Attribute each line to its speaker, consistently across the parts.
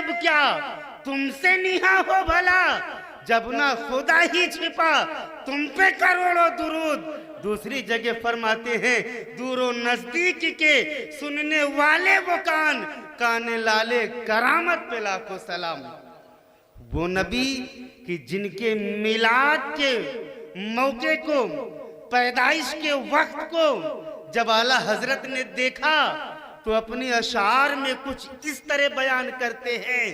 Speaker 1: غیب کیا تم سے نیہا ہو بھلا، جب نہ خدا ہی چھپا تم پہ کروڑوں درود۔ دوسری جگہ فرماتے ہیں دور و نزدیک کے سننے والے وہ کان، کان لالے کرامت پہ لاکھوں سلام۔ وہ نبی کہ جن کے میلاد کے موقع کو، پیدائش کے وقت کو جب اعلیٰ حضرت نے دیکھا تو اپنی اشعار میں کچھ اس طرح بیان کرتے ہیں: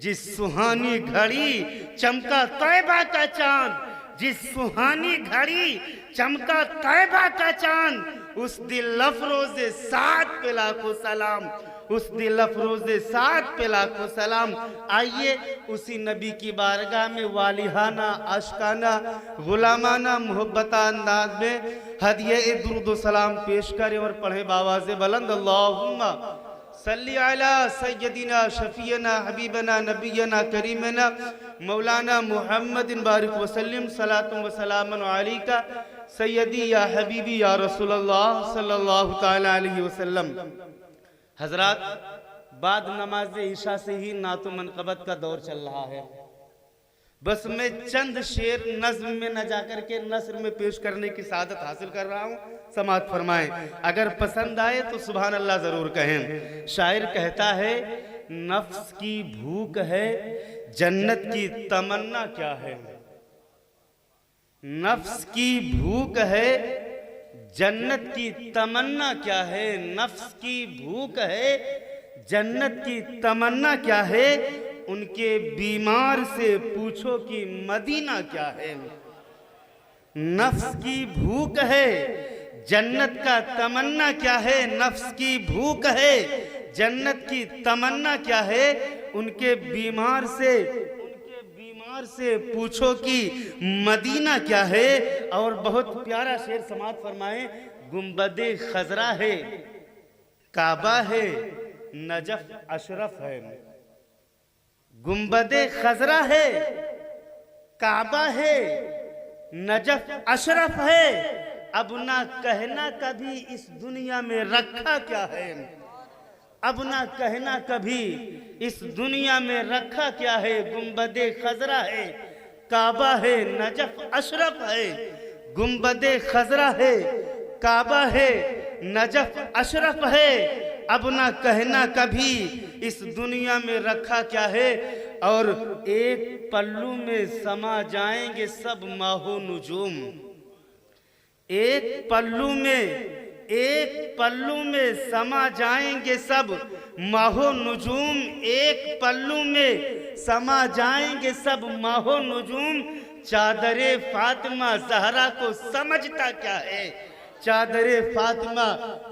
Speaker 1: جس سہانی گھڑی چمکا طیبہ کا چاند، جس سہانی گھڑی چمکا طیبہ کا چاند، اس دل افروز سعد پہ لاکھوں سلام، اس دل افروز سعد پہ لاکھوں سلام۔ آئیے اسی نبی کی بارگاہ میں والہانہ، عاشقانہ، غلامانہ، محبتہ انداز میں ہدیہ درود و سلام پیش کریں اور پڑھیں بآواز بلند: اللہم صلی علی سیدنا شفیعنا حبیبنا نبینا کریمنا مولانا محمد بارک وسلم، صلاۃ و سلام علیکہ سیدی یا حبیبی یا رسول اللہ صلی اللہ تعالی علیہ وسلم۔ حضرات، بعد نماز عشاء سے ہی نعت و منقبت کا دور چل رہا ہے۔ بس میں چند شعر نظم میں نہ جا کر کے نثر میں پیش کرنے کی سعادت حاصل کر رہا ہوں، سماعت فرمائیں۔ اگر پسند آئے تو سبحان اللہ ضرور کہیں۔ شاعر کہتا ہے نفس کی بھوک ہے جنت کی تمنا کیا ہے، نفس کی بھوک ہے جنت کی تمنا کیا ہے، نفس کی بھوک ہے جنت کی تمنا کیا ہے، ان کے بیمار سے پوچھو کہ مدینہ کیا ہے۔ نفس کی بھوک ہے جنت کا تمنا کیا ہے، نفس کی بھوک ہے جنت کی تمنا کیا ہے، ان کے بیمار سے پوچھو کہ مدینہ کیا ہے۔ اور بہت پیارا شعر سماعت فرمائیں: گنبد خضرا ہے، کعبہ ہے، نجف اشرف ہے۔ گنبد خضرا ہے، کعبہ ہے، نجف اشرف ہے، اب نہ کہنا کبھی اس دنیا میں رکھا کیا ہے، اب نہ کہنا کبھی اس دنیا میں رکھا کیا ہے۔ گنبد خضرا ہے، کعبہ ہے، نجف اشرف ہے۔ گنبد خضرا ہے، کعبہ ہے، نجف اشرف ہے، اب نہ کہنا کبھی اس دنیا میں رکھا کیا ہے۔ اور ایک پلو میں سما جائیں گے سب ماہ و نجوم، ایک پلو میں سما جائیں گے سب ماہ و نجوم، ایک پلو میں سما جائیں گے سب ماہ و نجوم۔ چادر فاطمہ زہرا کو سمجھتا کیا ہے، چادر فاطمہ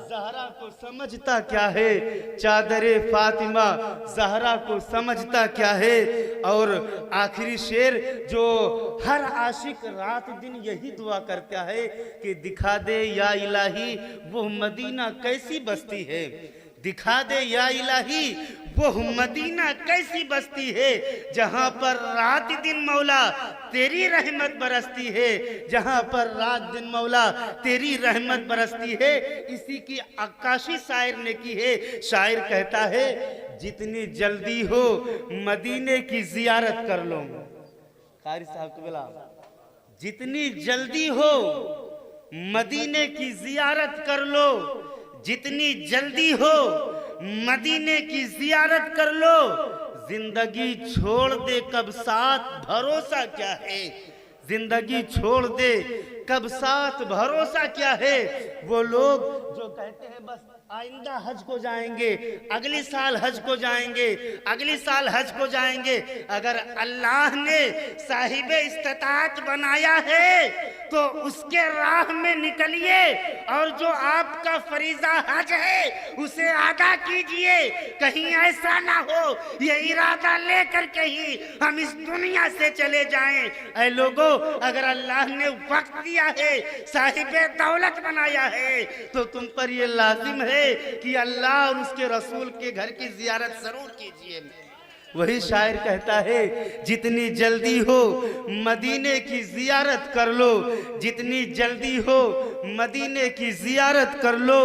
Speaker 1: زہرا کو سمجھتا کیا ہے، چادر فاطمہ زہرا کو سمجھتا کیا ہے۔ اور آخری شعر جو ہر عاشق رات دن یہی دعا کرتا ہے کہ دکھا دے یا الہی وہ مدینہ کیسی بستی ہے، دکھا دے یا الہی وہ مدینہ کیسی بستی ہے، جہاں پر رات دن مولا تیری رحمت برستی ہے، جہاں پر رات دن مولا تیری رحمت برستی ہے۔ اسی کی عکاسی شاعر نے کی ہے۔ شاعر کہتا ہے جتنی جلدی ہو مدینے کی زیارت کر لو، قاری صاحب کو بلا، جتنی جلدی ہو مدینے کی زیارت کر لو، جتنی جلدی ہو مدینے کی زیارت کر لو، زندگی چھوڑ دے کب ساتھ بھروسہ کیا ہے، زندگی چھوڑ دے کب ساتھ بھروسہ کیا ہے۔ وہ لوگ جو کہتے ہیں بس آئندہ حج کو جائیں گے، اگلی سال حج کو جائیں گے، اگلی سال حج کو جائیں گے، اگر اللہ نے صاحب استطاعت بنایا ہے تو اس کے راہ میں نکلیے، اور جو آپ کا فریضہ حج ہے اسے ادا کیجئے۔ کہیں ایسا نہ ہو یہ ارادہ لے کر کے ہی ہم اس دنیا سے چلے جائیں۔ اے لوگو، اگر اللہ نے وقت دیا ہے، صاحب دولت بنایا ہے، تو تم پر یہ لازم ہے کہ اللہ اور اس کے رسول کے گھر کی زیارت ضرور کیجئے۔ وہی شاعر کہتا ہے جتنی جلدی ہو مدینے کی زیارت کر لو، جتنی جلدی ہو مدینے کی زیارت کر لو،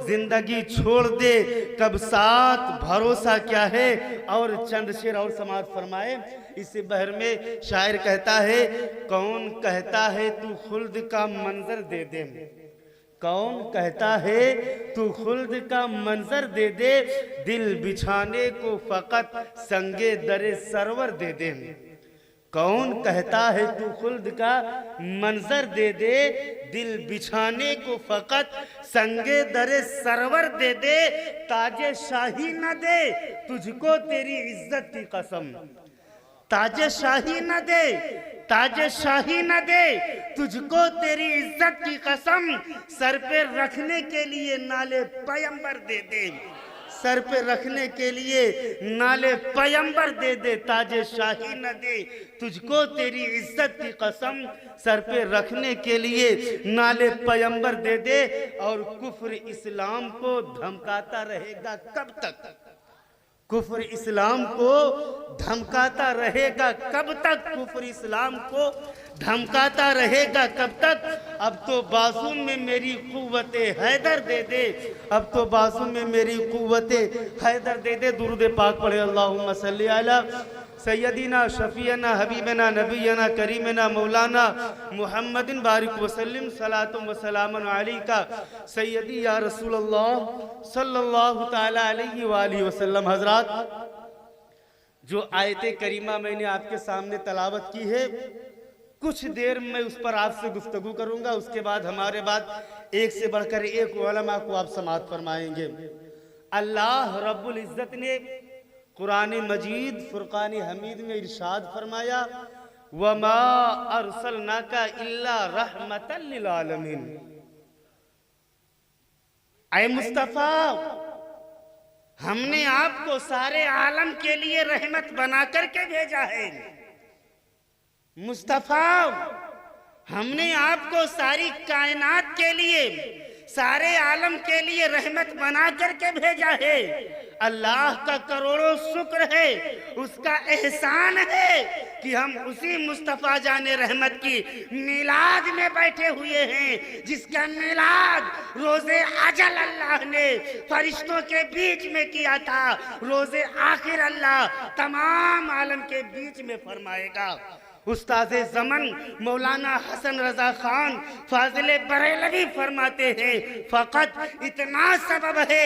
Speaker 1: زندگی چھوڑ دے کب ساتھ بھروسہ کیا ہے۔ اور چند شعر اور سماعت فرمائے اس بحر میں۔ شاعر کہتا ہے کون کہتا ہے تو خلد کا منظر دے دے، کون کہتا ہے تو خلد کا منظر دے دے، دل بچھانے کو فقط سنگ در سرور دے دے۔ کون کہتا ہے تو خلد کا منظر دے دے، دل بچھانے کو فقط سنگ در سرور دے دے، تاج شاہی نہ دے تجھ کو تیری عزت کی قسم، تاج شاہی نہ دے، تاج شاہی نہ دے تجھ کو تیری عزت کی قسم، سر پہ رکھنے کے لیے نالے پیمبر دے دے، سر پہ رکھنے کے لیے نالے پیمبر دے دے، تاج شاہی نہ دے تجھ کو تیری عزت کی قسم، سر پہ رکھنے کے لیے نالے پیمبر دے دے۔ اور کفر اسلام کو دھمکاتا رہے گا کب تک؟ کفر اسلام کو دھمکاتا رہے گا کب تک؟ کفر اسلام کو دھمکاتا رہے گا کب تک؟ اب تو بازو میں میری قوت حیدر دے دے، اب تو بازو میں میری قوت حیدر دے دے۔ درود پاک پڑھے اللہم صلی علی سیدنا شفیعنا حبیبنا نبینا کریمنا مولانا محمد بارک وسلم، صلاۃ و سلام علیکہ سیدی یا رسول اللہ صلی اللہ تعالی علیہ وآلہ وسلم۔ حضرات، جو آیت کریمہ میں نے آپ کے سامنے تلاوت کی ہے، کچھ دیر میں اس پر آپ سے گفتگو کروں گا، اس کے بعد ہمارے بعد ایک سے بڑھ کر ایک علماء کو آپ سماعت فرمائیں گے۔ اللہ رب العزت نے قرآن مجید فرقان حمید میں ارشاد فرمایا وَمَا أَرْسَلْنَاكَ إِلَّا رَحْمَةً لِلْعَالَمِينَ۔ اے مصطفیٰ، ہم نے آپ کو سارے عالم کے لیے رحمت بنا کر کے بھیجا ہے۔ مصطفیٰ، ہم نے آپ کو ساری کائنات کے لیے، سارے عالم کے لیے رحمت بنا کر کے بھیجا ہے۔ اللہ کا کروڑوں شکر ہے، اس کا احسان ہے کہ ہم اسی مصطفیٰ جان رحمت کی میلاد میں بیٹھے ہوئے ہیں، جس کا میلاد روز اجل اللہ نے فرشتوں کے بیچ میں کیا تھا، روز آخر اللہ تمام عالم کے بیچ میں فرمائے گا۔ استاد زمن مولانا حسن رضا خان فاضل بریلوی فرماتے ہیں فقط اتنا سبب ہے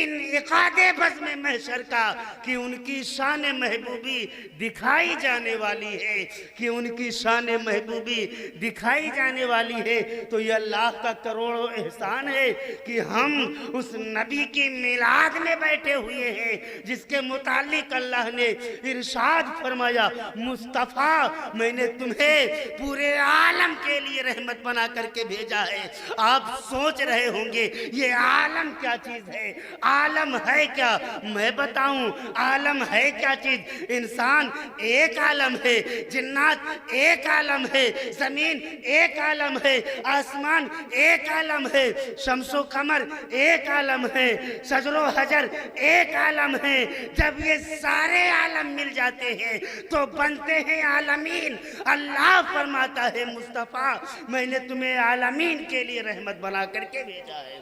Speaker 1: انعقاد بزم محشر کا کہ ان کی شان محبوبی دکھائی جانے والی ہے، کہ ان کی شان محبوبی دکھائی جانے والی ہے۔ تو یہ اللہ کا کروڑوں احسان ہے کہ ہم اس نبی کی میلاد میں بیٹھے ہوئے ہیں، جس کے متعلق اللہ نے ارشاد فرمایا مصطفیٰ، میں نے تمہیں پورے عالم کے لیے رحمت بنا کر کے بھیجا ہے۔ آپ سوچ رہے ہوں گے یہ عالم کیا چیز ہے، عالم ہے کیا؟ میں بتاؤں عالم ہے کیا چیز۔ انسان ایک عالم ہے، جنات ایک عالم ہے، زمین ایک عالم ہے، آسمان ایک عالم ہے، شمس و قمر ایک عالم ہے، شجر و حجر ایک عالم ہے۔ جب یہ سارے عالم مل جاتے ہیں تو بنتے ہیں عالمین۔ اللہ فرماتا ہے مصطفیٰ، میں نے تمہیں عالمین کے لیے رحمت بنا کر کے بھیجا ہے۔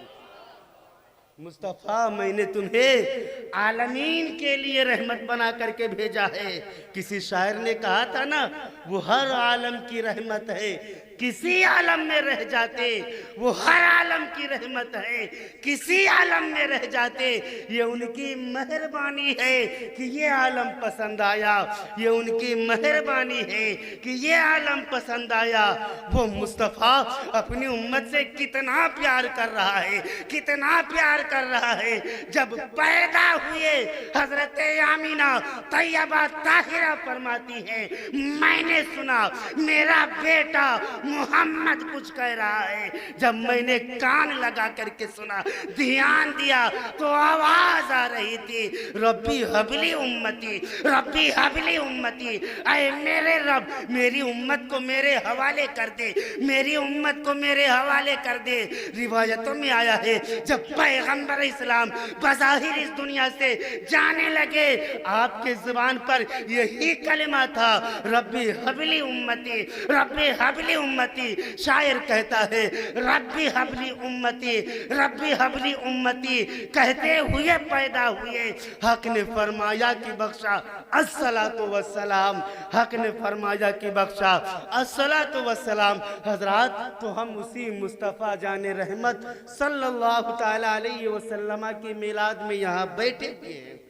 Speaker 1: مصطفیٰ، میں نے تمہیں عالمین کے لیے رحمت بنا کر کے بھیجا ہے۔ کسی شاعر نے کہا تھا نا، وہ ہر عالم کی رحمت ہے، کسی عالم میں رہ جاتے وہ ہر عالم کی رحمت ہے، کسی عالم میں رہ جاتے یہ ان کی مہربانی ہے کہ یہ عالم پسند آیا، یہ ان کی مہربانی ہے کہ یہ عالم پسند آیا۔ وہ مصطفیٰ اپنی امت سے کتنا پیار کر رہا ہے، کتنا پیار کر رہا ہے۔ جب پیدا ہوئے حضرت آمینہ طیبہ طاہرہ فرماتی ہیں میں نے سنا میرا بیٹا محمد کچھ کہہ رہا ہے۔ جب میں نے کان لگا کر کے سنا، دھیان دیا تو آواز آ رہی تھی، ربی حبلی امتی، ربی حبلی امتی، اے میرے رب میری امت کو میرے حوالے کر دے، میری امت کو میرے حوالے کر دے۔ روایتوں میں آیا ہے جب پیغمبر اسلام بظاہر اس دنیا سے جانے لگے، آپ کے زبان پر یہی کلمہ تھا، ربی حبلی امتی، ربی حبلی امتی۔ شاعر کہتا ہے ربی حبلی امتی، ربی حبلی امتی کہتے ہوئے پیدا ہوئے، حق نے فرمایا کہ بخشا الصلاۃ والسلام، حق نے فرمایا کہ بخشا الصلاۃ والسلام۔ حضرات تو ہم اسی مصطفیٰ جان رحمت صلی اللہ تعالیٰ علیہ وسلم کی میلاد میں یہاں بیٹھے ہوئے ہیں۔